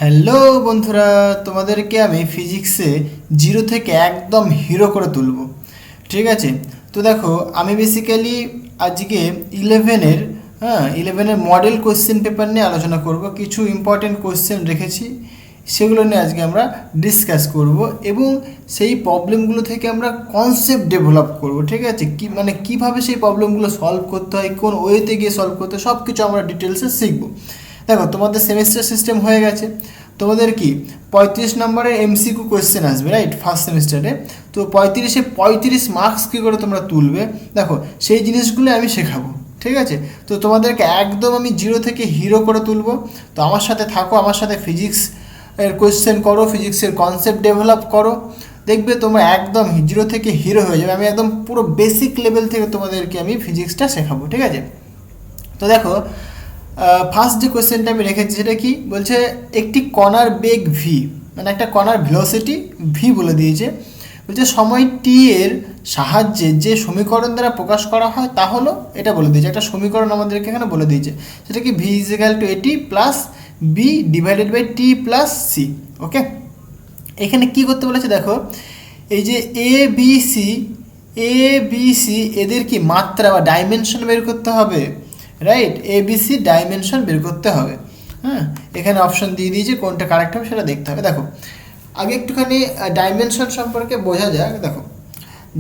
Hello বন্ধুরা, তোমাদেরকে আমি ফিজিক্সে জিরো থেকে একদম হিরো করে তুলব। ঠিক আছে, তো দেখো আমি বেসিক্যালি আজকে ইলেভেনের মডেল কোশ্চেন পেপার নিয়ে আলোচনা করব। কিছু ইম্পর্টেন্ট কোশ্চেন রেখেছি, সেগুলো নিয়ে আজকে আমরা ডিসকাস করব এবং সেই প্রবলেমগুলো থেকে আমরা কনসেপ্ট ডেভেলপ করব। ঠিক আছে, কীভাবে সেই প্রবলেমগুলো সলভ করতে হয়, কোন ওয়েতে গিয়ে সলভ করতে হয়, সব কিছু আমরা ডিটেলসে শিখব। দেখো তোমাদের সেমিস্টার সিস্টেম হয়ে গেছে, তোমাদের কি 35 নম্বরের এমসিকিউ কোয়েশ্চেন আসবে, রাইট, ফার্স্ট সেমিস্টারে। তো 35 মার্কস কী করে তোমরা তুলবে, দেখো সেই জিনিসগুলো আমি শেখাবো। ঠিক আছে, তো তোমাদেরকে একদম আমি জিরো থেকে হিরো করে তুলবো। তো আমার সাথে থাকো, আমার সাথে ফিজিক্স এর কোয়েশ্চেন করো, ফিজিক্সের কনসেপ্ট ডেভেলপ করো, দেখবে তোমরা একদম জিরো থেকে হিরো হয়ে যাবে। আমি একদম পুরো বেসিক লেভেল থেকে তোমাদেরকে আমি ফিজিক্সটা শেখাবো। ঠিক আছে, তো দেখো ফার্স্ট যে কোয়েশ্চেনটা আমি রেখেছি সেটা কি বলছে, একটি কণার বেগ ভি, মানে একটা কণার ভেলোসিটি ভি বলে দিয়েছে। বলছে সময় টি এর সাহায্যে যে সমীকরণ দ্বারা প্রকাশ করা হয় তা হলো, এটা বলে দিয়েছে, একটা সমীকরণ আমাদেরকে এখানে বলে দিয়েছে, সেটা কি ভি ইজ ইকুয়াল টু এটি plus B divided by t plus c. Okay, এখানে কি করতে বলেছে দেখো, এই যে এ বি সি এদের কি মাত্রা বা ডাইমেনশন বের করতে হবে, রাইট, এবিসি ডাইমেনশন বের করতে হবে। হ্যাঁ, এখানে অপশন দিয়ে দিয়েছে, কোনটা কারেক্ট হবে সেটা দেখতে হবে। দেখো আগে একটুখানি ডাইমেনশন সম্পর্কে বোঝা যাক। দেখো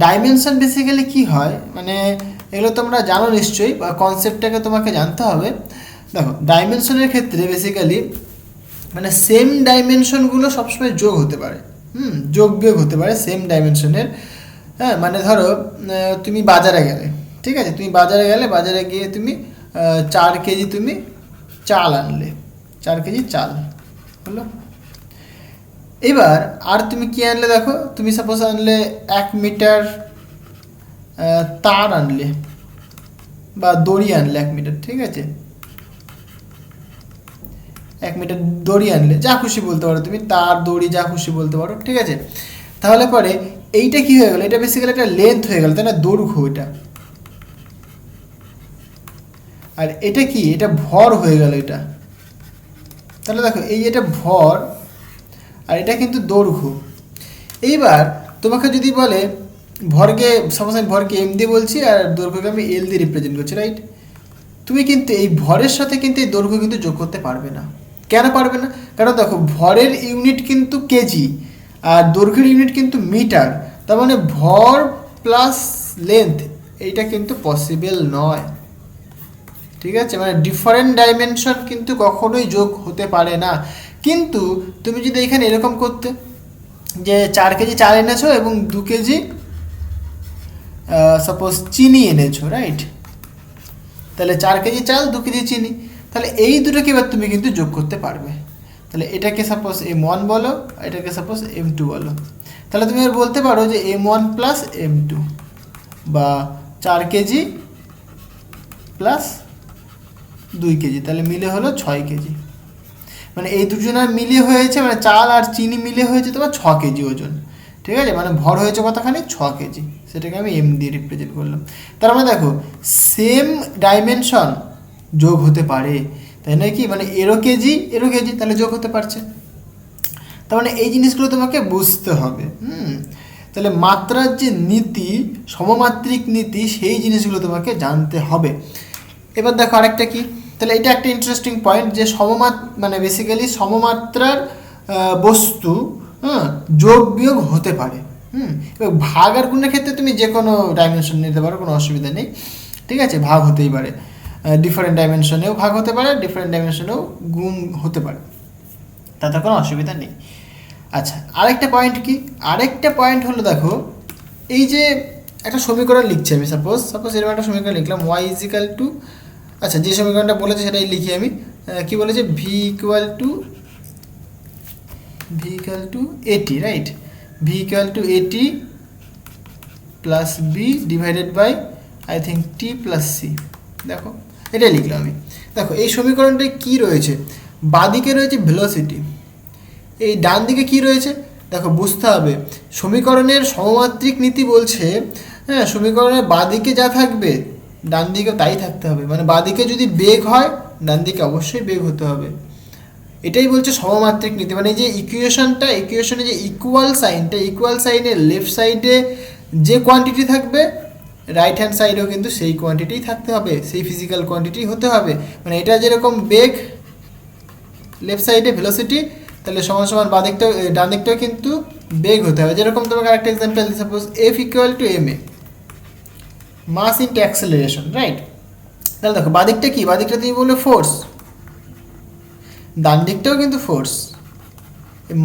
ডাইমেনশন বেসিক্যালি কি হয়, মানে এগুলো তোমরা জানো নিশ্চয়ই, বা কনসেপ্টটাকে তোমাকে জানতে হবে। দেখো ডাইমেনশনের ক্ষেত্রে বেসিক্যালি মানে সেম ডাইমেনশনগুলো সবসময় যোগ হতে পারে, যোগ বিয়োগ হতে পারে সেম ডাইমেনশনের। হ্যাঁ, মানে ধরো তুমি বাজারে গেলে, ঠিক আছে, তুমি বাজারে গেলে, বাজারে গিয়ে তুমি 4 কেজি তুমি চাল আনলে, 4 কেজি চাল হলো। এবার আর তুমি কি আনলে, দেখো তুমি সাপোজ আনলে 1 মিটার তার আনলে, বা দড়ি আনলে 1 মিটার, ঠিক আছে, 1 মিটার দড়ি আনলে, যা খুশি বলতে পারো তুমি, তার দড়ি যা খুশি বলতে পারো। ঠিক আছে, তাহলে পরে এইটা কি হয়ে গেল, এটা বেসিক্যালি একটা লেন্থ হয়ে গেল, তাই না, দৈর্ঘ্য এটা। আর এটা কি, এটা ভর হয়ে গেল এটা। তাহলে দেখো এই এটা ভর আর এটা কিন্তু দৈর্ঘ্য। এইবার তোমাকে যদি বলে ভরকে, সাপোজ আমি ভরকে এম দিয়ে বলছি আর দৈর্ঘ্যকে আমি এল দিয়ে রিপ্রেজেন্ট করছি, রাইট, তুমি কিন্তু এই ভরের সাথে কিন্তু এই দৈর্ঘ্য কিন্তু যোগ করতে পারবে না। কেন পারবে না, কারণ দেখো ভরের ইউনিট কিন্তু কেজি আর দৈর্ঘ্যের ইউনিট কিন্তু মিটার, তার মানে ভর প্লাস লেন্থ এইটা কিন্তু পসিবল নয়। ঠিক আছে, মানে ডিফারেন্ট ডাইমেনশন কিন্তু কখনোই যোগ হতে পারে না। কিন্তু তুমি যদি এখানে এরকম করতে যে 4 কেজি চাল এনেছো এবং 2 কেজি সাপোজ চিনি এনেছো, রাইট, তাহলে 4 কেজি চাল 2 কেজি চিনি, তাহলে এই দুটোকে এবার তুমি কিন্তু যোগ করতে পারবে। তাহলে এটাকে সাপোজ M1 বলো, এটাকে সাপোজ M2 বলো, তাহলে তুমি এবার বলতে পারো যে M1 প্লাস M2, বা 4 কেজি প্লাস 2 কেজি, তাহলে মিলে হলো 6 কেজি। মানে এই দুজনের মিলে হয়েছে, মানে চাল আর চিনি মিলে হয়েছে তোমার 6 কেজি ওজন। ঠিক আছে, মানে ভর হয়েছে কতখানি, 6 কেজি, সেটাকে আমি এম দিয়ে রিপ্রেজেন্ট করলাম। তার মানে দেখো সেম ডাইমেনশন যোগ হতে পারে, তাই নয় কি, মানে এরও কেজি তাহলে যোগ হতে পারছে। তার মানে এই জিনিসগুলো তোমাকে বুঝতে হবে। তাহলে মাত্রার যে নীতি, সমমাত্রিক নীতি, সেই জিনিসগুলো তোমাকে জানতে হবে। এবার দেখো আরেকটা কি, তাহলে এটা একটা ইন্টারেস্টিং পয়েন্ট যে মানে বেসিক্যালি সমমাত্রার বস্তু যোগ বিয়োগ হতে পারে। এবার ভাগ আর গুণের ক্ষেত্রে তুমি যে কোনো ডাইমেনশন নিতে পারো, কোনো অসুবিধা নেই। ঠিক আছে, ভাগ হতেই পারে, ডিফারেন্ট ডাইমেনশনেও ভাগ হতে পারে, ডিফারেন্ট ডাইমেনশনেও গুণ হতে পারে, তাতে কোনো অসুবিধা নেই। আচ্ছা, আরেকটা পয়েন্ট কি, আরেকটা পয়েন্ট হলো দেখো, এই যে একটা সমীকরণ লিখছি আমি, সাপোজ এরকম একটা সমীকরণ লিখলাম y ইজ ইকাল টু, আচ্ছা যে সমীকরণটা বলেছে সেটাই লিখি আমি। কি বলেছে, V equal to A T, right, V equal to এটি plus B divided by I think T plus C. দেখো এটাই লিখলাম আমি। দেখো এই সমীকরণটায় কী রয়েছে, বাঁদিকে রয়েছে ভেলোসিটি, এই ডান দিকে কী রয়েছে, দেখো বুঝতে হবে, সমীকরণের সমমাত্রিক নীতি বলছে, হ্যাঁ, সমীকরণের বাঁদিকে যা থাকবে ডান দিকে তাই থাকতে হবে, মানে বাঁদিকে যদি বেগ হয় ডান দিকে অবশ্যই বেগ হতে হবে। এটাই বলছে সমমাত্রিক নীতি, মানে এই যে ইকুয়েশনে যে ইকুয়াল সাইনের লেফট সাইডে যে কোয়ান্টিটি থাকবে রাইট হ্যান্ড সাইডেও কিন্তু সেই কোয়ান্টিটিই থাকতে হবে, সেই ফিজিক্যাল কোয়ান্টিটি হতে হবে। মানে এটা যেরকম বেগ লেফট সাইডে ভেলোসিটি, তাহলে সমান সমান ডান দিকটাও কিন্তু বেগ হতে হবে। যেরকম তোমাকে আরেকটা example, suppose F equal to M A, mass into acceleration, right? তাহলে দেখো বাদিকটা কি, বাদিকটা তুমি বললে ফোর্স, ডান দিকটাও কিন্তু ফোর্স।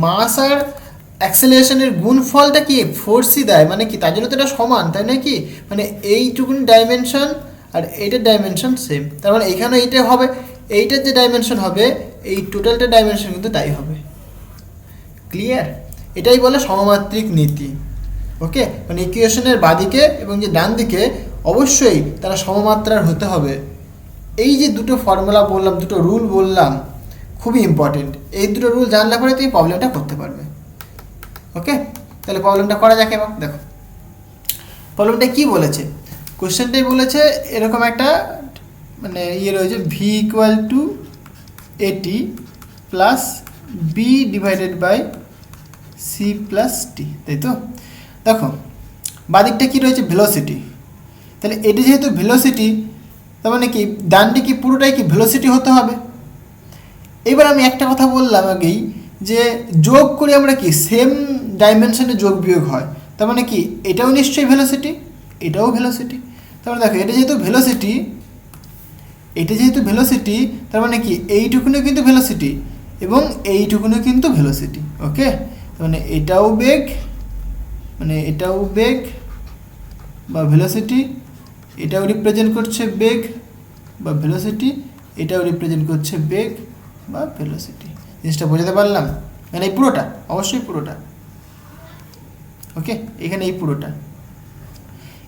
মাস আর অ্যাক্সেলারেশনের গুণফলটা কি ফোর্সই দেয়, মানে কি তার জন্য তো এটা সমান, তাই না? কি মানে এইটুকুনি ডাইমেনশন আর এইটার ডাইমেনশন সেম, তার মানে এইখানে এইটা হবে, এইটার যে ডাইমেনশন হবে এই টোটালটা ডাইমেনশন কিন্তু তাই হবে। ক্লিয়ার? এটাই বলে সমমাত্রিক নীতি। ওকে, মানে ইকুয়েশনের বাদিকে এবং যে ডান দিকে অবশ্যই তারা সমমাত্রার হতে হবে। এই যে দুটো ফর্মুলা বললাম, দুটো রুল বললাম, খুবই ইম্পর্টেন্ট। এই দুটো রুল জানলে পরে তুমি প্রবলেমটা করতে পারবে। ওকে, তাহলে প্রবলেমটা করা যাক। এবার দেখো প্রবলেমটা কি বলেছে, কোশ্চেনটাই বলেছে এরকম একটা মানে রয়েছে ভি ইকুয়াল টু এটি plus B divided by C plus t, তাই তো? দেখো বাদিকটা কি রয়েছে, ভেলোসিটি। তাহলে এটি যেহেতু ভেলোসিটি, তার মানে কি ডান দিকে পুরোটাই কি ভেলোসিটি হতে হবে। এবার আমি একটা কথা বললাম আগেই যে যোগ করি আমরা কি সেম ডাইমেনশনে যোগ বিয়োগ হয়, তার মানে কি এটাও নিশ্চয়ই ভেলোসিটি, এটাও ভেলোসিটি। তার মানে দেখো এটা যেহেতু ভেলোসিটি, তার মানে কি এইটুকুনও কিন্তু ভেলোসিটি এবং এইটুকুনও কিন্তু ভেলোসিটি। ওকে, তার মানে এটাও বেগ বা ভেলোসিটি, এটাও রিপ্রেজেন্ট করছে বেগ বা ভেলোসিটি, এটাও রিপ্রেজেন্ট করছে বেগ বা ভেলোসিটি। জিনিসটা বোঝাতে পারলাম? মানে এই পুরোটা, অবশ্যই পুরোটা। ওকে, এখানে এই পুরোটা,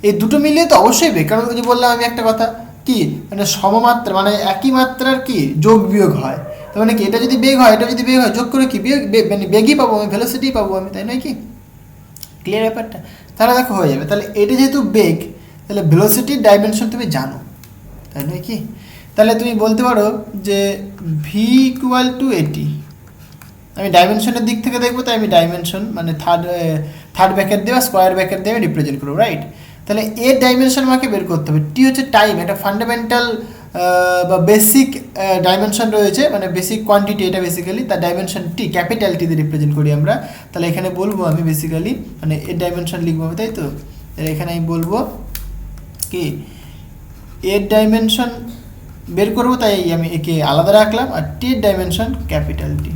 এই দুটো মিলিয়ে তো অবশ্যই বেগ, কারণ যে বললাম আমি একটা কথা কি মানে সমমাত্রা মানে একই মাত্রার কি যোগ বিয়োগ হয়, তার মানে কি এটা যদি বেগ হয়, এটা যদি বেগ হয়, যোগ করে কি মানে বেগই পাবো আমি, ভেলোসিটি পাবো আমি, তাই নয় কি? ক্লিয়ার ব্যাপারটা? তাহলে দেখো হয়ে যাবে। তাহলে এটা যেহেতু বেগ, তাহলে ভেলোসিটির ডাইমেনশন তুমি জানো, তাই নয় কি? তাহলে তুমি বলতে পারো যে ভি ইকুয়াল টু এটি, আমি ডাইমেনশনের দিক থেকে দেখবো, তাই আমি ডাইমেনশন মানে থার্ড ব্র্যাকেট দিয়ে বা স্কোয়ার ব্র্যাকেট দিয়ে রিপ্রেজেন্ট করবো, রাইট? তাহলে এর ডাইমেনশন আমাকে বের করতে হবে। টি হচ্ছে টাইম, এটা ফান্ডামেন্টাল বা বেসিক ডাইমেনশন রয়েছে, মানে বেসিক কোয়ান্টিটি, এটা বেসিক্যালি তার ডাইমেনশন টি, ক্যাপিটাল টি দিয়ে রিপ্রেজেন্ট করি আমরা। তাহলে এখানে বলবো আমি বেসিক্যালি মানে এর ডাইমেনশন লিখবো, তাই তো? তাহলে এখানে আমি বলবো কি এর ডাইমেনশন বের করবো, তাই আমি একে আলাদা রাখলাম, আর টির ডাইমেনশন ক্যাপিটাল টি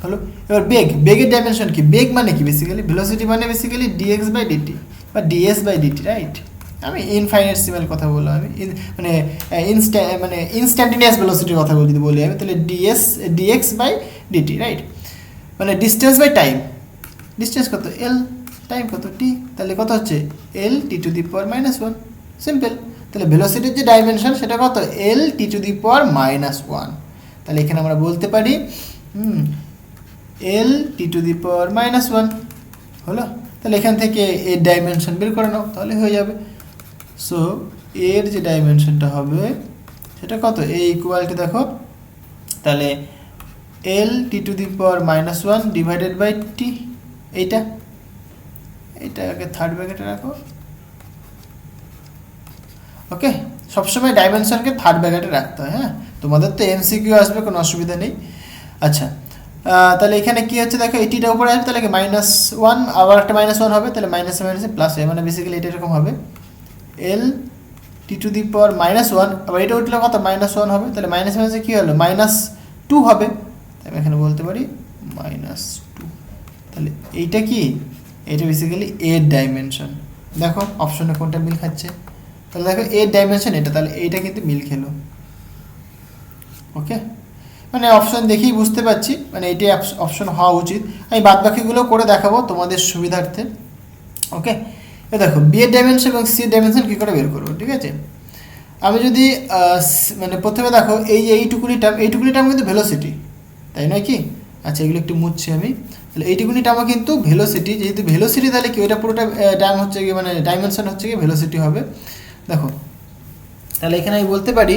হলো। এবার বেগের ডাইমেনশন কি, বেগ মানে কি বেসিক্যালি ভেলোসিটি মানে বেসিক্যালি ডিএক্স বাই ডিটি বা ডিএস বাই ডিটি, রাইট? আমি ইনফাইনেটসিমাল কথা বললাম, আমি মানে ইনস্ট্যান্টিনিয়াস ভেলোসিটির কথা বলি আমি, তাহলে ডিএক্স বাই ডিটি, রাইট? মানে ডিস্টেন্স বাই টাইম, ডিস্টেন্স কত এল, টাইম কত টি, তাহলে কত হচ্ছে এল T to the power -1, simple. তাহলে ভেলোসিটির যে ডাইমেনশন সেটা কত, এল টি টু দি পাওয়ার -1। তাহলে এখানে আমরা বলতে পারি এল টি টু দি পাওয়ার -1 হলো। তাহলে এখান থেকে এর ডাইমেনশন বের করে নাও, তাহলে হয়ে যাবে। সো এর যে ডাইমেনশনটা হবে সেটা কত, এ ইকুয়ালটি দেখো, তাহলে L T to the power -1 divided by T, এইটাকে থার্ড ব্র্যাকেটে রাখো। ওকে, সবসময় ডাইমেনশনকে থার্ড ব্র্যাকেটে রাখতে হয়। হ্যাঁ, তোমাদের তো এমসিকিউ আসবে, কোনো অসুবিধা নেই। আচ্ছা, তাহলে এখানে কি হচ্ছে দেখো, এইটিটা উপরে আসবে, তাহলে -1 আবার একটা -1 হবে, তাহলে মাইনাসে মাইনাসে প্লাস হয়, মানে বেসিক্যালি এটা এরকম হবে এল টি টু দি পাওয়ার -1, আবার এটা উঠলে কত -1 হবে, তাহলে মাইনাসে মাইনাসে কী হলো -2 হবে, তাই আমি এখানে বলতে পারি -2। তাহলে এইটা কি, এটা বেসিক্যালি এর ডাইমেনশন। দেখো অপশনে কোনটা মিল খাচ্ছে, তাহলে দেখো এর ডাইমেনশন এটা, তাহলে এইটা কিন্তু মিল খেলো। ওকে, মানে অপশন দেখেই বুঝতে পারছি মানে এটাই অপশন হওয়া উচিত। আমি বাদ বাকিগুলো করে দেখাবো তোমাদের সুবিধার্থে। ওকে, এ দেখো বি এর ডাইমেনশন এবং সি এর ডাইমেনশন কী করে বের করবো, ঠিক আছে? আমি যদি মানে প্রথমে দেখো এই যে এইটুকুনি টার্ম কিন্তু ভেলোসিটি, তাই নয় কি? আচ্ছা, এগুলো একটু মুছছি আমি। তাহলে এইটুকুনি টার্মও কিন্তু ভেলোসিটি, যেহেতু ভেলোসিটি তাহলে কি ওইটা পুরোটা টার্ম হচ্ছে কি মানে ডাইমেনশন হচ্ছে কি ভেলোসিটি হবে। দেখো তাহলে এখানে আমি বলতে পারি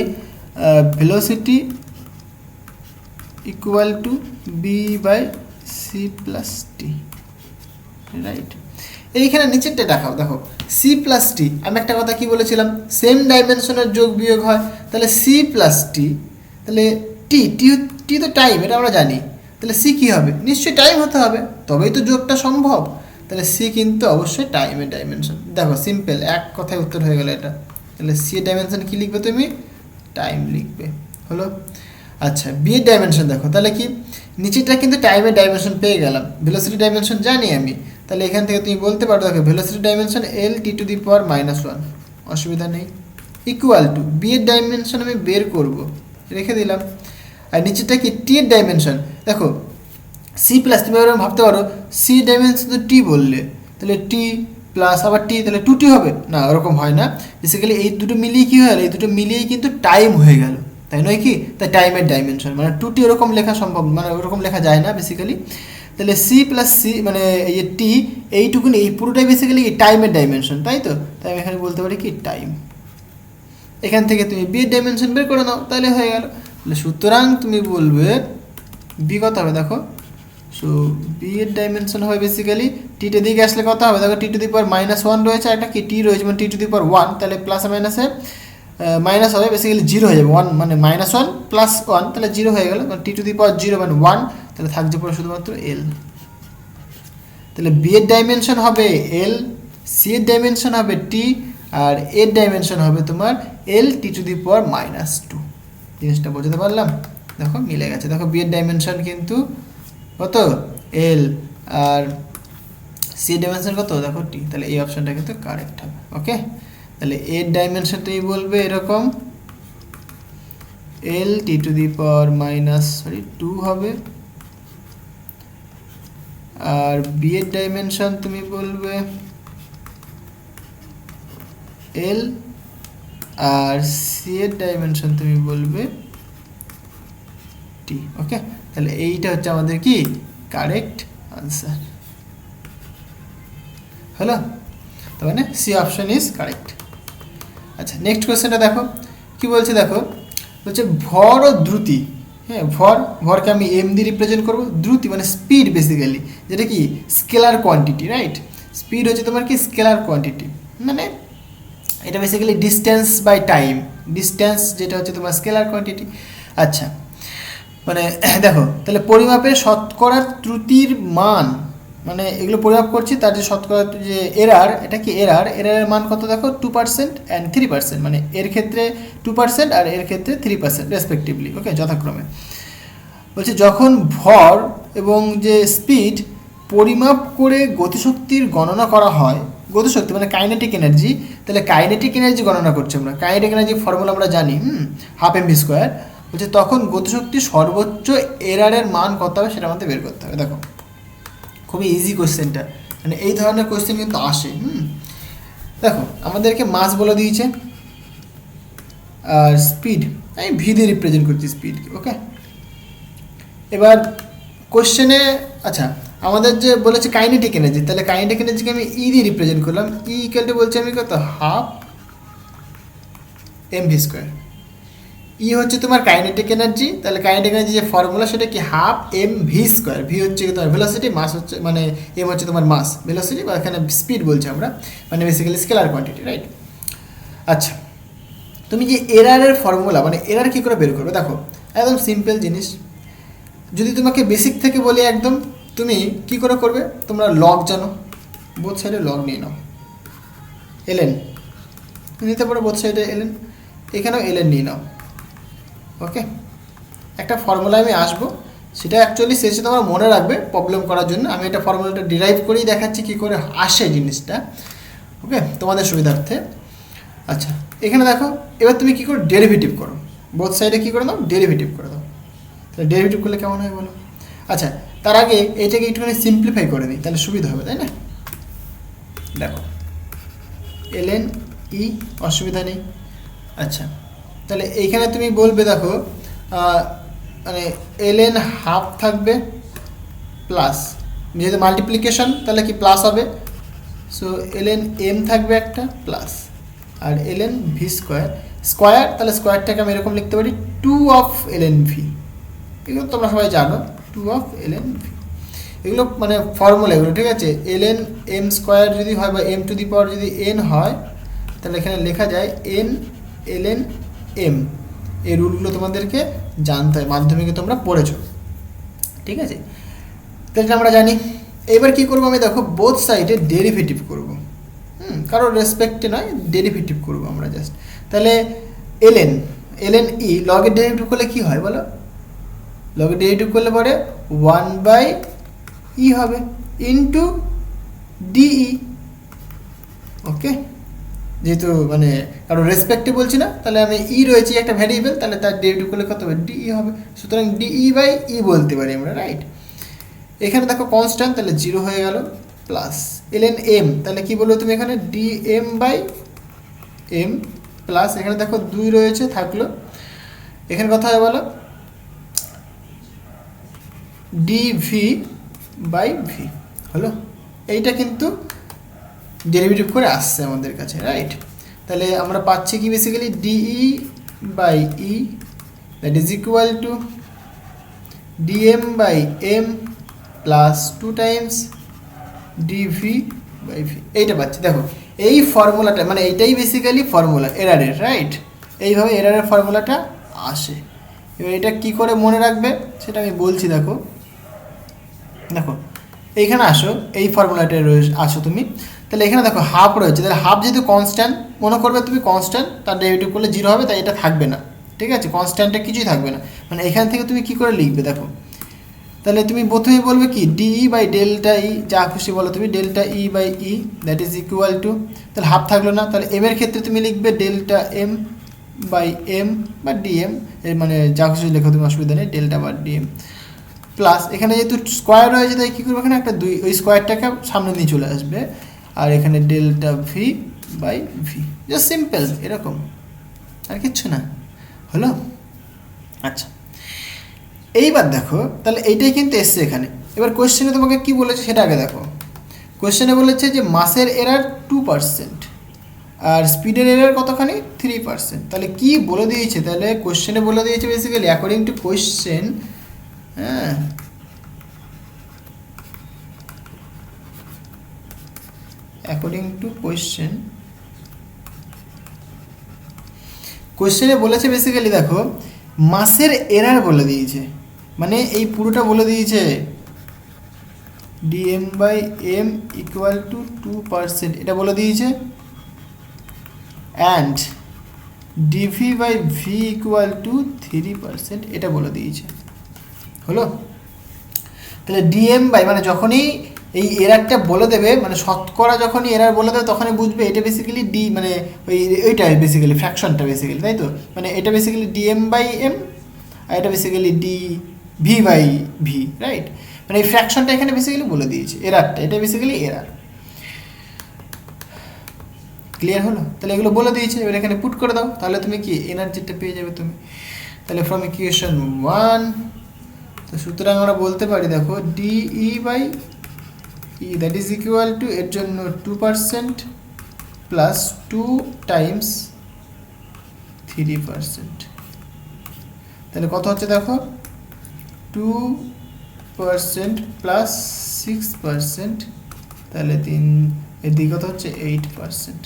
velocity equal to B by C plus T, right. এইখানে নিচেরটা দেখাও, দেখো সি প্লাস টি, আমি একটা কথা কি বলেছিলাম, সেম ডাইমেনশনের যোগ বিয়োগ হয়, তাহলে সি প্লাস টি, তাহলে টি টি টি তো টাইম, এটা আমরা জানি, তাহলে সি কী হবে, নিশ্চয়ই টাইম হতে হবে, তবেই তো যোগটা সম্ভব, তাহলে সি কিন্তু অবশ্যই টাইমের ডাইমেনশন। দেখো সিম্পল, এক কথায় উত্তর হয়ে গেল এটা। তাহলে সি এর ডাইমেনশন কী লিখবে তুমি, টাইম লিখবে, হলো। আচ্ছা বি এর ডাইমেনশন দেখো, তাহলে কি নিচেটা কিন্তু টাইমের ডাইমেনশন পেয়ে গেলাম, ভেলোসিটি ডাইমেনশন জানি আমি, তাহলে এখান থেকে তুমি বলতে পারো দেখো velocity dimension L T to the power -1, অসুবিধা নেই, ইকুয়াল টু বি এর ডাইমেনশন আমি বের করব, রেখে দিলাম। আর নিচেটা কি টি এর ডাইমেনশন, দেখো সি প্লাস, তুমি এবার ভাবতে পারো সি ডাইমেনশন তো টি বললে, তাহলে টি প্লাস আবার টি, তাহলে 2t হবে না, ওরকম হয় না। বেসিক্যালি এই দুটো মিলিয়ে কী হয়ে গেল, এই দুটো মিলিয়েই কিন্তু টাইম হয়ে গেল, তাই নয় কি, তাই টাইমের ডাইমেনশন, মানে 2t ওরকম লেখা সম্ভব, মানে ওরকম লেখা যায় না বেসিক্যালি। তাহলে সি প্লাস সি মানে এই যে টি, এইটুকুনি এই পুরোটাই বেসিক্যালি টাইমের ডাইমেনশন, তাই তো, তাই আমি এখানে বলতে পারি কি টাইম। এখান থেকে তুমি বি এর ডাইমেনশন বের করে নাও, তাহলে হয়ে গেল। তাহলে সুতরাং তুমি বলবে বি কত হবে, দেখো সো বি এর ডাইমেনশন হবে বেসিক্যালি, টিতে দিকে আসলে কত হবে, দেখো টি টু দি পাওয়ার -1 রয়েছে, আর একটা কি টি রয়েছে, মানে টি টু দি পাওয়ার 1, তাহলে প্লাস মাইনাসে মাইনাস হবে, বেসিক্যালি 0 হয়ে যাবে, 1 মানে -1 প্লাস 1, তাহলে 0 হয়ে গেল, মানে টি টু দি পাওয়ার 0 মানে 1, তাহলে থাকছে পরে শুধুমাত্র এল। তাহলে বি এর ডাইমেনশন হবে এল, সি এর ডাইমেনশন হবে টি, আর এর ডাইমেনশন হবে তোমার এল টি টু দি পাওয়ার -2। জিনিসটা বোঝাতে পারলাম, দেখো মিলে গেছে, দেখো বি এর ডাইমেনশন কিন্তু কত এল, আর সি ডাইমেনশন কত দেখো টি, তাহলে এই অপশনটা কিন্তু কারেক্ট হবে। ওকে, তাহলে এর ডাইমেনশন তুমি বলবে এরকম এল টি টু দি পাওয়ার -2 হবে, আর বি এর ডাইমেনশন তুমি বলবে এল, আর সি এর ডাইমেনশন তুমি বলবে টি। ওকে, তাহলে এইটা হচ্ছে আমাদের কি কারেক্ট আনসার, হলো, তার মানে সি অপশন ইজ কারেক্ট। আচ্ছা নেক্সট কোয়েশ্চেনটা দেখো কি বলছে, দেখো বলছে ভর ও দ্রুতি, হ্যাঁ ভরকে আমি এম দিয়ে রিপ্রেজেন্ট করবো, দ্রুতি মানে স্পিড বেসিক্যালি, যেটা কি স্কেলার কোয়ান্টিটি, রাইট, স্পিড হচ্ছে তোমার কি স্কেলার কোয়ান্টিটি, মানে এটা basically distance by time, distance যেটা হচ্ছে তোমার স্কেলার কোয়ান্টিটি। আচ্ছা মানে দেখো তাহলে পরিমাপের শতকরা ত্রুটির মান, মানে এগুলো পরিমাপ করছি, তার যে শতকরা যে এরার, এটা কি এরারের মান কত দেখো 2% অ্যান্ড 3%, মানে এর ক্ষেত্রে 2% আর এর ক্ষেত্রে 3% রেসপেক্টিভলি। ওকে, যথাক্রমে বলছে যখন ভর এবং যে স্পিড পরিমাপ করে গতিশক্তির গণনা করা হয়, গতিশক্তি মানে কাইনেটিক এনার্জি, তাহলে কাইনেটিক এনার্জি গণনা করছি আমরা, কাইনেটিক এনার্জি ফর্মুলা আমরা জানি, ½ mv², বলছে তখন গতিশক্তির সর্বোচ্চ এরারের মান কত হবে সেটা আমাদের বের করতে হবে। দেখো খুবই ইজি কোয়েশ্চেনটা, মানে এই ধরনের কোয়েশ্চেন কিন্তু আসে। দেখো আমাদেরকে মাস বলে দিয়েছে, আর স্পিড আমি ভি দিয়ে রিপ্রেজেন্ট করছি স্পিডকে। ওকে, এবার কোয়েশ্চেনে আচ্ছা আমাদের যে বলেছে কাইনেটিক এনার্জি, তাহলে কাইনেটিক এনার্জিকে আমি ই দিয়ে রিপ্রেজেন্ট করলাম, ই ইকুয়াল টু বলছি আমি কত ½ mv²। ই হচ্ছে তোমার কাইনেটিক এনার্জি, তাহলে কাইনেটিক এনার্জি যে ফর্মুলা সেটা কি ½ mv², ভি হচ্ছে তোমার ভেলোসিটি, মাস হচ্ছে মানে এম হচ্ছে তোমার মাস, ভেলোসিটি বা এখানে স্পিড বলছি আমরা, মানে বেসিক্যালি স্কেলার কোয়ান্টিটি, রাইট। আচ্ছা তুমি যে এরারের ফর্মুলা, মানে এরার কী করে বের করবে, দেখো একদম সিম্পল জিনিস, যদি তোমাকে বেসিক থেকে বলি একদম, তুমি কি করে করবে, তোমরা লগ জানো, বোথ সাইডে লগ নিয়ে নাও, এলএন নিতে পারো, বোথ সাইডে এলএন, এখানেও এলএন নিয়ে নাও। ওকে, একটা ফর্মুলা আমি আসবো, সেটা অ্যাকচুয়ালি শেষে তোমার মনে রাখবে প্রবলেম করার জন্য, আমি এটা ফর্মুলাটা ডিরাইভ করেই দেখাচ্ছি কী করে আসে জিনিসটা। ওকে, তোমাদের সুবিধার্থে। আচ্ছা এখানে দেখো এবার তুমি কী করে ডেরিভেটিভ করো, বোথ সাইডে কী করে দাও, ডেরিভেটিভ করে দাও, তাহলে ডেরিভেটিভ করলে কেমন হয় বলো। আচ্ছা তার আগে এইটাকে একটুখানি সিম্পলিফাই করে দিই, তাহলে সুবিধা হবে, তাই না। দেখো এলএন ই, অসুবিধা নেই। আচ্ছা তাহলে এইখানে তুমি বলবে দেখো মানে এলএন হাফ থাকবে প্লাস, যেহেতু মাল্টিপ্লিকেশন তাহলে কি প্লাস হবে, সো এলএন এম থাকবে একটা প্লাস, আর এলএন ভি স্কোয়ার, তাহলে স্কোয়ারটাকে আমি এরকম লিখতে পারি 2 অফ এলএন ভি। এগুলো তোমরা সবাই জানো, 2 অফ ln v। এগুলো মানে ফর্মুলা এগুলো, ঠিক আছে। ln m স্কোয়ার যদি হয় বা m টু দি পাওয়ার যদি n হয়, তাহলে এখানে লেখা যায় n ln m। এই রুলগুলো তোমাদেরকে জানতে হয়, মাধ্যমিকে তোমরা পড়েছো, ঠিক আছে। তাহলে আমরা জানি। এবার কি করবো আমি, দেখো বোথ সাইডে ডেরিভেটিভ করব, কারোর রেসপেক্টে নয়, ডেরিভেটিভ করব আমরা জাস্ট। তাহলে ln e লগের ডেরিভেটিভ করলে কি হয় বলো, লগের ডেরিভেটিভ করলে পরে 1/e হবে ইন্টু ডিই। ওকে, যেহেতু মানে কারো রেসপেক্টে বলছি না, তাহলে আমি ই রয়েছে একটা ভ্যারিয়েবল, তাহলে তার ডেরিভেটিভ করলে কত হবে, ডিই হবে। সুতরাং ডিই/ই বলতে পারি আমরা, রাইট। এখানে দেখো কনস্ট্যান্ট, তাহলে 0 হয়ে গেল, প্লাস ln m, তাহলে কি বলবো তুমি এখানে dm/m, প্লাস এখানে দেখো 2 রয়েছে থাকলো, এখানে কথা হয় বলো dv/v হলো। এইটা কিন্তু ডেরিভেটিভ করে আসছে আমাদের কাছে, রাইট। তাহলে আমরা পাচ্ছি কি basically de/e that is equal two dm/m plus 2 Times dv/v, এইটা পাচ্ছি। দেখো এই ফর্মুলাটা মানে এইটাই বেসিক্যালি ফর্মুলা এরারের, রাইট। এইভাবে এরারের ফর্মুলাটা আসে। এবার এটা কি করে মনে রাখবে সেটা আমি বলছি। দেখো দেখো এইখানে আসো, এই ফর্মুলাটা আসো তুমি, তাহলে এখানে দেখো হাফ রয়েছে, তাহলে হাফ যেহেতু কনস্ট্যান্ট, মনে করবে তুমি কনস্ট্যান্ট, তার ডেরিভেটিভ করলে 0 হবে, তাই এটা থাকবে না, ঠিক আছে। কনস্ট্যান্টটা কিছুই থাকবে না, মানে এখান থেকে তুমি কি করে লিখবে দেখো, তাহলে তুমি প্রথমেই বলবে কি de/Δe, যা খুশি বলো তুমি, Δe/e that is equal two, তাহলে হাফ থাকলো না, তাহলে m এর ক্ষেত্রে তুমি লিখবে Δm/m বা dm, মানে যা খুশি লেখো তুমি, অসুবিধা নেই, Δ/dm প্লাস এখানে যেহেতু স্কোয়ার রয়েছে, তাই কী করবে এখানে একটা 2, ওই স্কোয়ারটাকে সামনে নিয়ে চলে আসবে, আর এখানে Δv/v, জাস্ট সিম্পল এরকম, আর কিচ্ছু না, হলো। আচ্ছা, এইবার দেখো তাহলে এইটাই কিন্তু এসছে এখানে। এবার কোয়েশ্চেনে তোমাকে কি বলেছে সেটা আগে দেখো। কোয়েশ্চেনে বলেছে যে মাসের এরার 2% আর স্পিডের এরার কতখানি 3%। তাহলে কি বলে দিয়েছে, তাহলে কোয়েশ্চেনে বলে দিয়েছে বেসিক্যালি অ্যাকর্ডিং টু কোয়েশ্চেন, হ্যাঁ, অ্যাকর্ডিং টু কোয়েশ্চেন, কোয়েশ্চেনে বলেছে বেসিক্যালি দেখো মাসের এরার বলে দিয়েছে, মানে এই পুরোটা বলে দিয়েছে dm/m ইকুয়াল টু 2%, এটা বলে দিয়েছে, অ্যান্ড dv/v ইকুয়াল টু 3%, এটা বলে দিয়েছে, হলো। তাহলে dm/, মানে যখনই এই এরারটা বলে দেবে, মানে শতকরা যখনই এরার বলে দেবে, তখনই বুঝবে এটা বেসিক্যালি ডি, মানে ওইটা বেসিক্যালি ফ্র্যাকশনটা বেসিক্যালি, তাই তো, মানে এটা বেসিক্যালি dm/m আর এটা বেসিক্যালি dv/v, রাইট। মানে এই ফ্র্যাকশনটা এখানে বেসিক্যালি বলে দিয়েছে, এরারটা, এটা বেসিক্যালি এরার। ক্লিয়ার হলো? তাহলে এগুলো বলে দিয়েছে, এবার এখানে পুট করে দাও, তাহলে তুমি কি এনার্জিটা পেয়ে যাবে তুমি। তাহলে ফ্রম ইকুয়েশন 1, তো সুতরাং আমরা বলতে পারি দেখো de/e that is equal two, এর জন্য 2% প্লাস 2 টাইমস 3%, তাহলে কত হচ্ছে দেখো 2% প্লাস 6%, তাহলে 3 এর দিকে কত হচ্ছে 8%,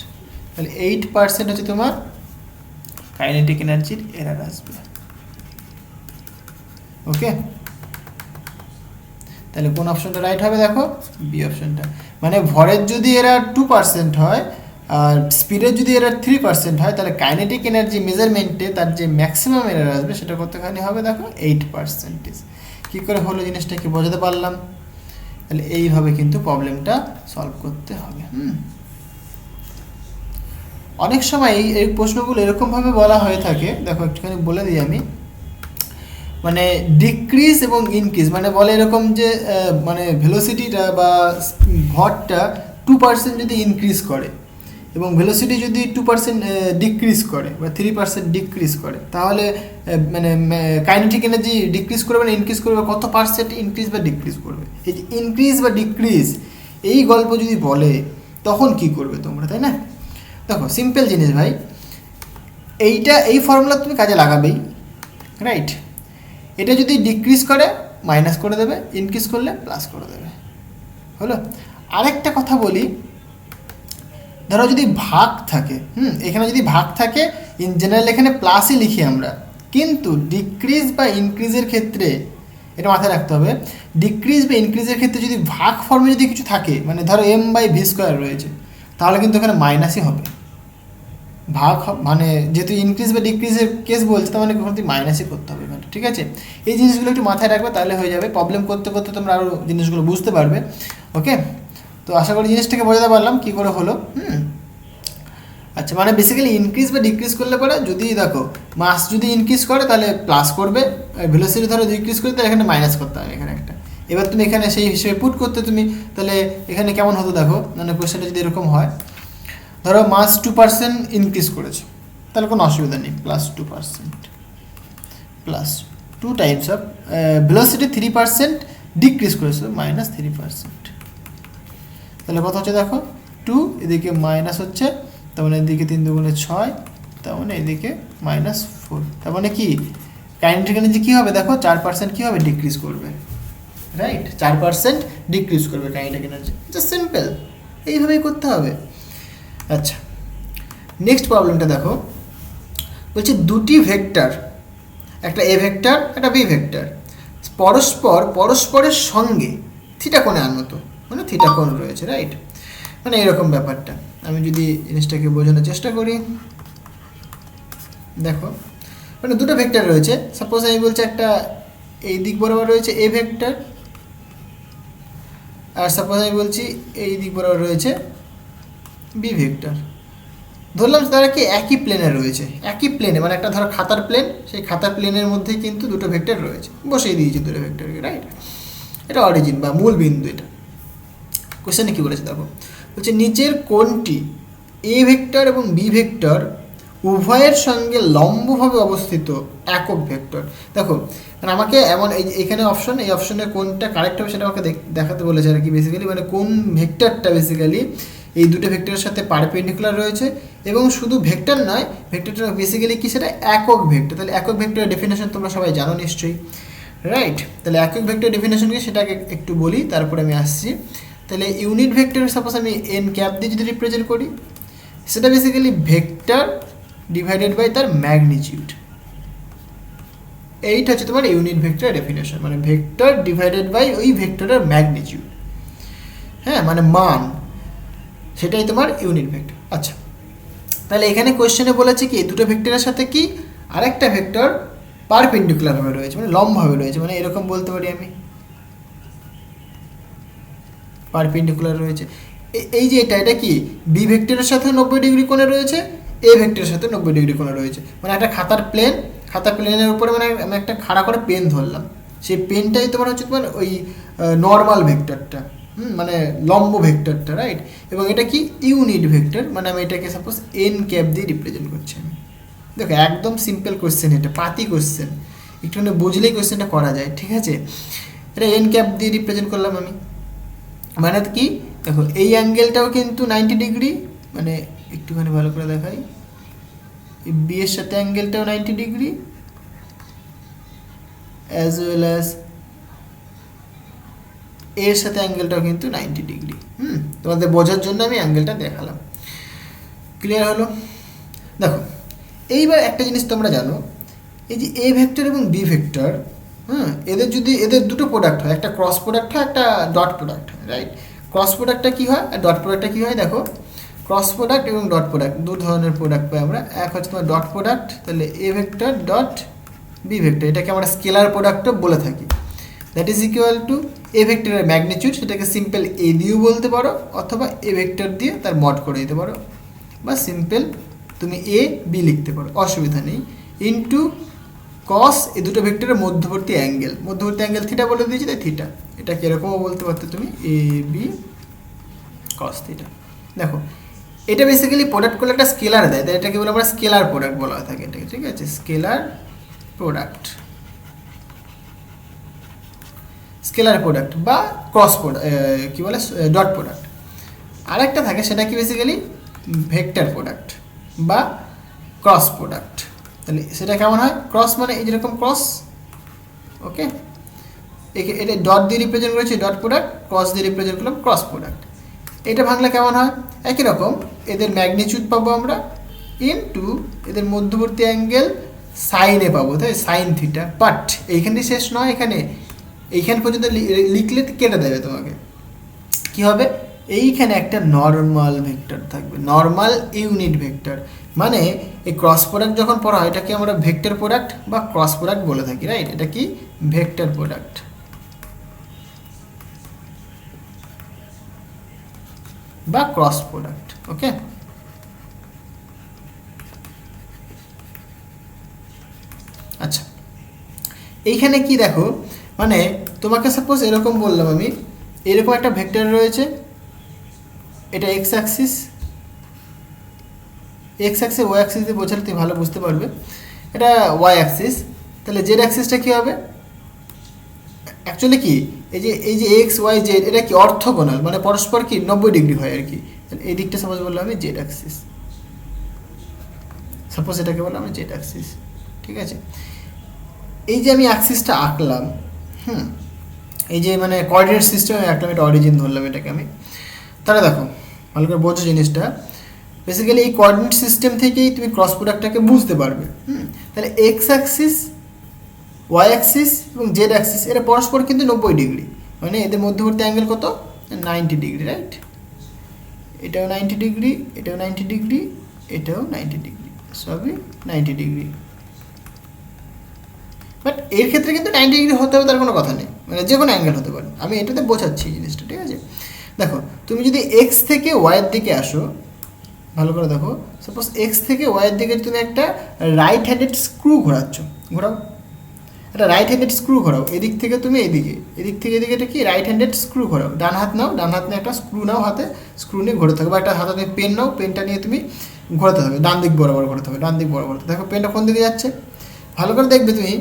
তাহলে 8% হচ্ছে তোমার কাইনেটিক এনার্জির এরার আসবে। ওকে, তাহলে কোন অপশনটা রাইট হবে দেখো, বি অপশনটা। মানে ভরের যদি এরার 2% হয় আর স্পিডের যদি এরার 3% হয়, তাহলে কাইনেটিক এনার্জি মেজারমেন্টে তার যে ম্যাক্সিমাম এরার আসবে সেটা কতখানি হবে দেখো 8%। কী করে হলো জিনিসটা কি বোঝাতে পারলাম? তাহলে এইভাবে কিন্তু প্রবলেমটা সলভ করতে হবে। অনেক সময় এই প্রশ্নগুলো এরকমভাবে বলা হয়ে থাকে, দেখো একটুখানি বলে দিই আমি, মানে ডিক্রিজ এবং ইনক্রিজ, মানে বলে এরকম যে মানে ভেলোসিটিটা বা ভরটা 2% যদি ইনক্রিজ করে এবং ভেলোসিটি যদি 2% ডিক্রিজ করে বা 3% ডিক্রিজ করে, তাহলে মানে কাইনেটিক এনার্জি ডিক্রিজ করবে না ইনক্রিজ করবে, কত পার্সেন্ট ইনক্রিজ বা ডিক্রিজ করবে? এই যে ইনক্রিজ বা ডিক্রিজ এই গল্প যদি বলে তখন কি করবে তোমরা, তাই না? দেখো সিম্পল জিনিস ভাই, এই ফর্মুলা তুমি কাজে লাগাবেই, রাইট। এটা যদি ডিক্রিজ করে মাইনাস করে দেবে, ইনক্রিজ করলে প্লাস করে দেবে। হলো। আরেকটা কথা বলি, ধরো যদি ভাগ থাকে, এখানে যদি ভাগ থাকে ইন জেনারেল এখানে প্লাসই লিখি আমরা, কিন্তু ডিক্রিজ বা ইনক্রিজের ক্ষেত্রে এটা মাথায় রাখতে হবে, ডিক্রিজ বা ইনক্রিজের ক্ষেত্রে যদি ভাগ ফর্মে যদি কিছু থাকে, মানে ধরো m/v² রয়েছে, তাহলে কিন্তু এখানে মাইনাসই হবে। ভাগ মানে যেহেতু ইনক্রিজ বা ডিক্রিজের কেস বলছে, তার মানে কখনো মাইনাসই করতে হবে এখানে, ঠিক আছে? এই জিনিসগুলো একটু মাথায় রাখবে, তাহলে হয়ে যাবে। প্রবলেম করতে করতে তোমরা আরও জিনিসগুলো বুঝতে পারবে। ওকে, তো আশা করি জিনিসটাকে বোঝাতে পারলাম কী করে হলো। আচ্ছা, মানে বেসিক্যালি ইনক্রিজ বা ডিক্রিজ করলে পরে, যদি দেখো মাস যদি ইনক্রিজ করে তাহলে প্লাস করবে, ভেলোসিটি ধরো ডিক্রিজ করে তাহলে এখানে মাইনাস করতে হবে এখানে একটা। এবার তুমি এখানে সেই হিসেবে পুট করতে তুমি, তাহলে এখানে কেমন হতো দেখো, মানে কোয়েশ্চেনটা যদি এরকম হয়, ধরো মাস 2% ইনক্রিজ করেছে, তাহলে কোনো অসুবিধা নেই, +2% plus 2 Times of velocity 3% decrease করেছে, -3%। তাহলে কত হচ্ছে দেখো, 2, এদিকে মাইনাস হচ্ছে, তার মানে এদিকে 3 দুগুণে 6, তার মানে এদিকে -4। তার মানে কি কাইনেটিক এনার্জি কী হবে দেখো, 4% কী হবে, ডিক্রিজ করবে, রাইট? 4% ডিক্রিজ করবে কাইনেটিক এনার্জি। জাস্ট সিম্পল, এইভাবেই করতে হবে। আচ্ছা, নেক্সট প্রবলেমটা দেখো, বলছে দুটি ভেক্টর, একটা এ ভেক্টর একটা বি ভেক্টর, পরস্পরের সঙ্গে থিটা কোণে আনত, মানে থিটা কোণ রয়েছে, রাইট? মানে এরকম ব্যাপারটা। আমি যদি জিনিসটাকে বোঝানোর চেষ্টা করি, দেখো মানে দুটো ভেক্টর রয়েছে। সাপোজ আমি বলছি একটা এই দিক বরাবর রয়েছে এ ভেক্টর, আর সাপোজ আমি বলছি এই দিক বরাবর রয়েছে বি ভেক্টর। ধরলাম তারা কি একই প্লেনে রয়েছে, একই প্লেনে, মানে একটা ধরো খাতার প্লেন, সেই খাতার প্লেনের মধ্যে কিন্তু দুটো ভেক্টর রয়েছে, বসিয়ে দিয়েছি দুটো ভেক্টরকে, রাইট? এটা অরিজিন বা মূল বিন্দু। এটা কোশ্চেনে কী বলেছে দেখো, বলছে নিচের কোণটি এ ভেক্টর এবং বি ভেক্টর উভয়ের সঙ্গে লম্বভাবে অবস্থিত একক ভেক্টর। দেখো মানে আমাকে এমন এখানে অপশন, এই অপশনের কোনটা কারেক্ট হবে সেটা আমাকে দেখাতে বলেছে আর কি। বেসিক্যালি মানে কোন ভেক্টরটা বেসিক্যালি এই দুটো ভেক্টরের সাথে পারপেন্ডিকুলার রয়েছে, এবং শুধু ভেক্টর নয়, ভেক্টরটা বেসিক্যালি কি, সেটা একক ভেক্টর। তাহলে একক ভেক্টরের ডেফিনেশন তোমরা সবাই জানো নিশ্চয়ই, রাইট? তাহলে একক ভেক্টর ডেফিনেশনকে সেটাকে একটু বলি, তারপরে আমি আসছি। তাহলে ইউনিট ভেক্টর সাপোজ আমি n ক্যাপ দিয়ে যদি রিপ্রেজেন্ট করি, সেটা বেসিক্যালি ভেক্টর ডিভাইডেড বাই তার ম্যাগনিটিউড। এইটা হচ্ছে তোমার ইউনিট ভেক্টর ডেফিনেশন, মানে ভেক্টর ডিভাইডেড বাই ওই ভেক্টরের ম্যাগনিটিউড, হ্যাঁ, মানে মান, সেটাই তোমার ইউনিট ভেক্টর। আচ্ছা, তাহলে এখানে কোয়েশ্চেনে বলেছে কি দুটো ভেক্টরের সাথে কি আরেকটা ভেক্টর পারপেন্ডিকুলারভাবে রয়েছে, মানে লম্বভাবে রয়েছে, মানে এরকম বলতে পারি আমি, পারপেন্ডিকুলার রয়েছে। এই যে এটা কি বি ভেক্টরের সাথে 90 ডিগ্রি কোণে রয়েছে, এ ভেক্টরের সাথে 90 ডিগ্রি কোণে রয়েছে। মানে একটা খাতার প্লেন, খাতার প্লেনের উপরে মানে আমি একটা খাড়া করে পেন ধরলাম, সেই পেনটাই তোমার হচ্ছে তোমার ওই নর্মাল ভেক্টরটা, মানে লম্ব ভেক্টরটা, রাইট? এবং এটা কি ইউনিট ভেক্টর, মানে আমি এটাকে সাপোজ n ক্যাপ দিয়ে রিপ্রেজেন্ট করছি আমি। দেখো একদম সিম্পল কোশ্চেন, এটা পাতি কোশ্চেন, একটুখানি বুঝলেই কোশ্চেনটা করা যায়, ঠিক আছে? এটা n ক্যাপ দিয়ে রিপ্রেজেন্ট করলাম আমি, মানে কি দেখো এই অ্যাঙ্গেলটাও কিন্তু 90 ডিগ্রি, মানে একটুখানি ভালো করে দেখাই, এই বি এর সাথে অ্যাঙ্গেলটাও 90 ডিগ্রি, অ্যাজ ওয়েল অ্যাজ এর সাথে অ্যাঙ্গেলটাও কিন্তু 90 ডিগ্রি। তোমাদের বোঝার জন্য আমি অ্যাঙ্গেলটা দেখালাম। ক্লিয়ার হলো? দেখো এইবার একটা জিনিস তোমরা জানো, এই যে এ ভেক্টর এবং বি ভেক্টর, এদের দুটো প্রোডাক্ট হয়, একটা ক্রস প্রোডাক্ট হয়, একটা ডট প্রোডাক্ট হয়, রাইট? ক্রস প্রোডাক্টটা কী হয় আর ডট প্রোডাক্টটা কী হয়, দেখো ক্রস প্রোডাক্ট এবং ডট প্রোডাক্ট দু ধরনের প্রোডাক্ট পাই আমরা। এক হচ্ছে তোমার ডট প্রোডাক্ট, তাহলে A vector dot B vector, এটাকে আমরা স্কেলার প্রোডাক্টও বলে থাকি। That is equal to A ভেক্টরের ম্যাগনিটিউড, সেটাকে সিম্পল এ দিয়েও বলতে পারো, অথবা এ ভেক্টর দিয়ে তার মড করে দিতে পারো, বা সিম্পল তুমি এ বি লিখতে পারো, অসুবিধা নেই, ইন্টু কস এই দুটো ভেক্টরের মধ্যবর্তী অ্যাঙ্গেল থিটা বলে দিয়েছি, তাই থিটা। এটাকে এরকমও বলতে পারতো তুমি এ বি কস থিটা। দেখো এটা বেসিক্যালি প্রোডাক্ট করলে একটা স্কেলার দেয়, তাই এটাকে বলে আমরা স্কেলার প্রোডাক্ট বলা হয় থাকে, এটাকে, ঠিক আছে? স্কেলার প্রোডাক্ট বা ক্রস প্রোডাক্ট, কী বলে, ডট প্রোডাক্ট। আরেকটা থাকে সেটা কি বেসিক্যালি ভেক্টর প্রোডাক্ট বা ক্রস প্রোডাক্ট। তাহলে সেটা কেমন হয়, ক্রস মানে এই যেরকম ক্রস, ওকে, এটা ডট দিয়ে রিপ্রেজেন্ট করেছি ডট প্রোডাক্ট, ক্রস দিয়ে রিপ্রেজেন্ট করলাম ক্রস প্রোডাক্ট। এটা ভাঙলে কেমন হয়? একই রকম এদের ম্যাগনিটিউড পাবো আমরা ইনটু এদের মধ্যবর্তী অ্যাঙ্গেল সাইনে পাবো, তাই সাইন থিটা। বাট এইখানে শেষ নয়, এইখান পর্যন্ত লিখলে কেটে দেবে তোমাকে। কি হবে? এইখানে একটা নর্মাল ভেক্টর থাকবে, নর্মাল ইউনিট ভেক্টর। মানে এই ক্রস প্রোডাক্ট যখন পড়া হয় এটাকে আমরা ভেক্টর প্রোডাক্ট বা ক্রস প্রোডাক্ট বলে থাকি, রাইট? এটা কি ভেক্টর প্রোডাক্ট বা ক্রস প্রোডাক্ট। ওকে, আচ্ছা এইখানে কি দেখো, মানে তোমাকে সাপোজ এরকম বললাম আমি, এরকম একটা ভেক্টর রয়েছে, এটা X axis, X axis Y axis দিয়ে বোঝালে তুমি ভালো বুঝতে পারবে। এটা ওয়াই অ্যাক্সিস, তাহলে জেড অ্যাক্সিসটা কী হবে? অ্যাকচুয়ালি কি এই যে এক্স ওয়াই জেড এটা কি অর্থোগোনাল, মানে পরস্পর কি 90 ডিগ্রি হয় আর কি। এই দিকটা সাপোজ বললাম আমি জেড অ্যাক্সিস, সাপোজ এটাকে বললাম আমি জেড অ্যাক্সিস, ঠিক আছে? এই যে আমি অ্যাক্সিসটা আঁকলাম, এই যে মানে কোঅর্ডিনেট সিস্টেমে আঁকলাম, এটা অরিজিন ধরলাম এটাকে আমি। তাহলে দেখো ভালো করে বোঝো জিনিসটা, বেসিক্যালি এই কোঅর্ডিনেট সিস্টেম থেকেই তুমি ক্রস প্রোডাক্টটাকে বুঝতে পারবে। তাহলে এক্স অ্যাক্সিস, ওয়াই অ্যাক্সিস এবং জেড অ্যাক্সিস এটা পরস্পর কিন্তু 90 ডিগ্রি, মানে এদের মধ্যবর্তী অ্যাঙ্গেল কত? 90 ডিগ্রি, রাইট? এটাও 90 ডিগ্রি, এটাও 90 ডিগ্রি, এটাও 90 ডিগ্রি, সবই 90 ডিগ্রি। বাট এর ক্ষেত্রে কিন্তু 90 ডিগ্রি হতে হবে তার কোনো কথা নেই, মানে যে কোনো অ্যাঙ্গেল হতে পারে। আমি এটাতে বোঝাচ্ছি জিনিসটা, ঠিক আছে? দেখো তুমি যদি এক্স থেকে ওয়াইয়ের দিকে আসো, ভালো করে দেখো, সাপোজ এক্স থেকে ওয়াইয়ের দিকে তুমি একটা রাইট হ্যান্ডেড স্ক্রু ঘোরাচ্ছ, ঘোরাও একটা রাইট হ্যান্ডেড স্ক্রু ঘোরাও, এদিক থেকে তুমি এদিকে, এদিক থেকে এদিকে, এটা কি রাইট হ্যান্ডেড স্ক্রু ঘোরাও। ডান হাত নাও, ডান হাত নিয়ে একটা স্ক্রু নাও হাতে, স্ক্রু নিয়ে ঘোরাতে থাকবে। একটা হাতে তুমি পেন নাও, পেনটা নিয়ে তুমি ঘোরাতে হবে, ডান দিক বরাবর ঘোরাতে হবে, ডান দিক বরাবর। দেখো পেনটা কোন দিকে যাচ্ছে, ভালো করে দেখবে তুমি,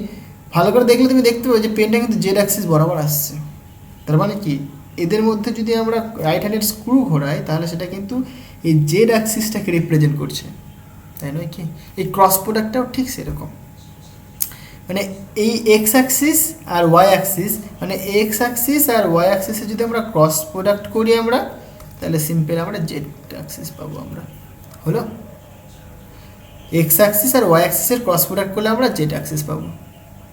ভালো করে দেখলে তুমি দেখতে পাবে যে পেনটা কিন্তু জেড অ্যাক্সিস বরাবর আসছে। তার মানে কি এদের মধ্যে যদি আমরা রাইট হ্যান্ডেড স্ক্রু ঘোরাই তাহলে সেটা কিন্তু এই জেড অ্যাক্সিসটাকে রিপ্রেজেন্ট করছে, তাই নয় কি? এই ক্রস প্রোডাক্টটাও ঠিক সেরকম, মানে এই এক্স অ্যাক্সিস আর ওয়াই অ্যাক্সিস, মানে এক্স অ্যাক্সিস আর ওয়াই অ্যাক্সিসে যদি আমরা ক্রস প্রোডাক্ট করি আমরা, তাহলে সিম্পল আমরা জেড অ্যাক্সিস পাবো। আমরা হলো এক্স অ্যাক্সিস আর ওয়াই অ্যাক্সিসের ক্রস প্রোডাক্ট করলে আমরা জেড অ্যাক্সিস পাবো,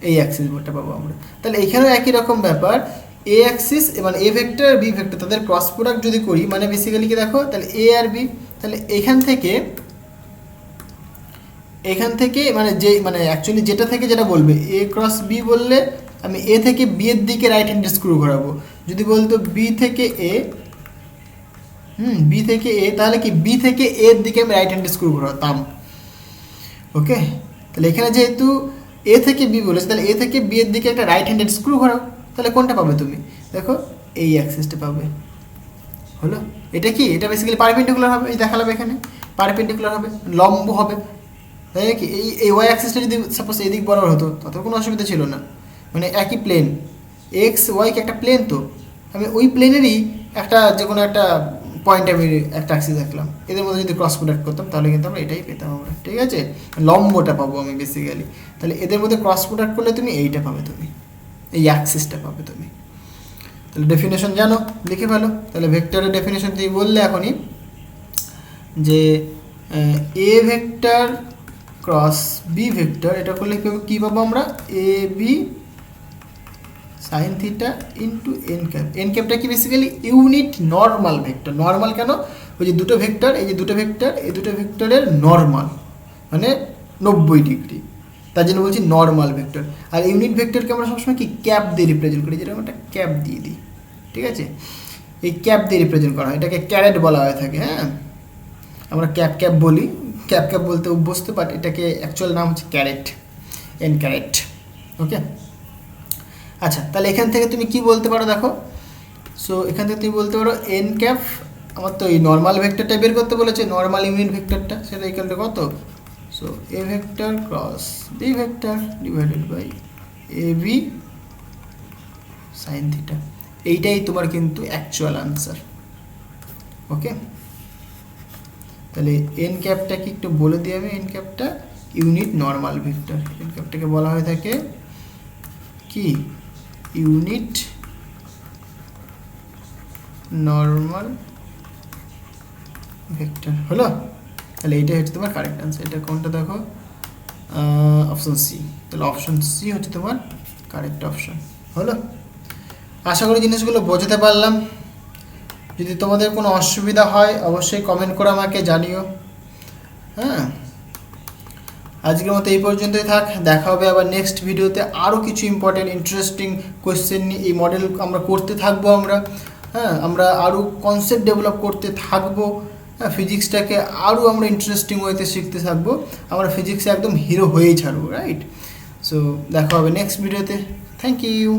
এই অ্যাক্সিস বোর্ডটা পাবো আমরা। তাহলে এখানেও একই রকম ব্যাপার, এ অ্যাক্সিস এবং এ ভেক্টর আর বি ভেক্টর তাদের ক্রস প্রোডাক্ট যদি করি, মানে বেসিক্যালি কি দেখো, তাহলে এ আর বি, তাহলে এখান থেকে মানে যে মানে অ্যাকচুয়ালি যেটা থেকে যেটা বলবে এ ক্রস বি বললে আমি এ থেকে বি এর দিকে রাইট হ্যান্ডেড স্ক্রু ঘোরাবো। যদি বলতো বি থেকে এ, বি থেকে এ, তাহলে কি বি থেকে এর দিকে আমি রাইট হ্যান্ডেড স্ক্রু ঘোরাতাম। ওকে, তাহলে এখানে যেহেতু এ থেকে বি বলেছে, তাহলে এ থেকে বি এর দিকে একটা রাইট হ্যান্ডেড স্ক্রু ঘোরাও, তাহলে কোনটা পাবে তুমি? দেখো এই অ্যাক্সিসটা পাবে। হলো এটা কি, এটা বেসিক্যালি পারপেন্ডিকুলার হবে, এই দেখালাম এখানে পারপেন্ডিকুলার হবে, লম্ব হবে, তাই নাকি? এই ওয়াই অ্যাক্সিসটা যদি সাপোজ এদিক বরাবর হতো তাতে কোনো অসুবিধা ছিল না, মানে একই প্লেন, এক্স ওয়াইকে একটা প্লেন, তো আমি ওই প্লেনেরই একটা যে কোনো একটা পয়েন্টে আমি একটা অ্যাক্সিস রাখলাম, এদের মধ্যে যদি ক্রস প্রোডাক্ট করতাম তাহলে কিন্তু আমরা এটাই পেতাম আমরা, ঠিক আছে? লম্বটা পাবো আমি বেসিক্যালি, তাহলে এদের মধ্যে ক্রস প্রোডাক্ট করলে তুমি এইটা পাবে, তুমি এই অ্যাক্সিসটা পাবে তুমি। তাহলে ডেফিনেশন জানো, লিখে ফেলো। তাহলে ভেক্টরের ডেফিনেশন তুমি বললে এখনই যে A vector cross B vector, এটা করলে কী পাবো আমরা? A B sine theta into N cap. N ক্যাপটা কি basically unit normal vector. Normal কেন? ওই যে দুটো ভেক্টর, এই যে দুটো ভেক্টর, এই দুটো ভেক্টরের নর্মাল মানে 90 ডিগ্রি, তার জন্য বলছি নর্মাল ভেক্টর। আর ইউনিট ভেক্টরকে আমরা সবসময় কি ক্যাপ দিয়ে রিপ্রেজেন্ট করি, যেটা আমরা একটা ক্যাপ দিয়ে দিই, ঠিক আছে? এই ক্যাপ দিয়ে রিপ্রেজেন্ট করা হয়, এটাকে ক্যারেট বলা হয়ে থাকে। হ্যাঁ, আমরা ক্যাপ বলি, ক্যাপ বলতে অভ্যস্ত, বাট এটাকে অ্যাকচুয়াল নাম হচ্ছে ক্যারেট, এন ক্যারেট। ওকে, আচ্ছা তাহলে এখান থেকে তুমি কি বলতে পারো দেখো, সো এখান থেকে তুমি বলতে পারো এন ক্যাপ, আমার তো এই নর্মাল ভেক্টরটা বের করতে বলেছে, নর্মাল ইউনিট ভেক্টরটা, সেটা ইকুয়াল কত? So A vector cross B vector divided by A B sine theta, এইটাই তোমার কিন্তু অ্যাকচুয়াল আনসার। ওকে, তাহলে এন ক্যাপটা কি একটু বলে দিই আমি, এন ক্যাপটা ইউনিট নর্মাল ভেক্টর, এন ক্যাপটাকে বলা হয়ে থাকে কি ইউনিট নর্মাল ভেক্টর হলো। তাহলে এইটাই হচ্ছে তোমার কারেক্ট আনসার। এটা কোনটা দেখো, অপশন সি। তাহলে অপশন সি হচ্ছে তোমার কারেক্ট অপশন হলো। আশা করি জিনিসগুলো বোঝাতে পারলাম। যদি তোমাদের কোনো অসুবিধা হয় অবশ্যই কমেন্ট করে আমাকে জানিও। হ্যাঁ, আজকের মতো এই পর্যন্তই থাক। দেখা হবে আবার নেক্সট ভিডিওতে আরও কিছু ইম্পর্টেন্ট ইন্টারেস্টিং কোয়েশ্চেন নিয়ে। এই মডেল আমরা করতে থাকবো আমরা। হ্যাঁ, আমরা আরও কনসেপ্ট ডেভেলপ করতে থাকবো। হ্যাঁ, ফিজিক্সটাকে আরও আমরা ইন্টারেস্টিং ওয়েতে শিখতে থাকবো। আমরা ফিজিক্সে একদম হিরো হয়েই ছাড়বো, রাইট? সো দেখা হবে নেক্সট ভিডিওতে। Thank you.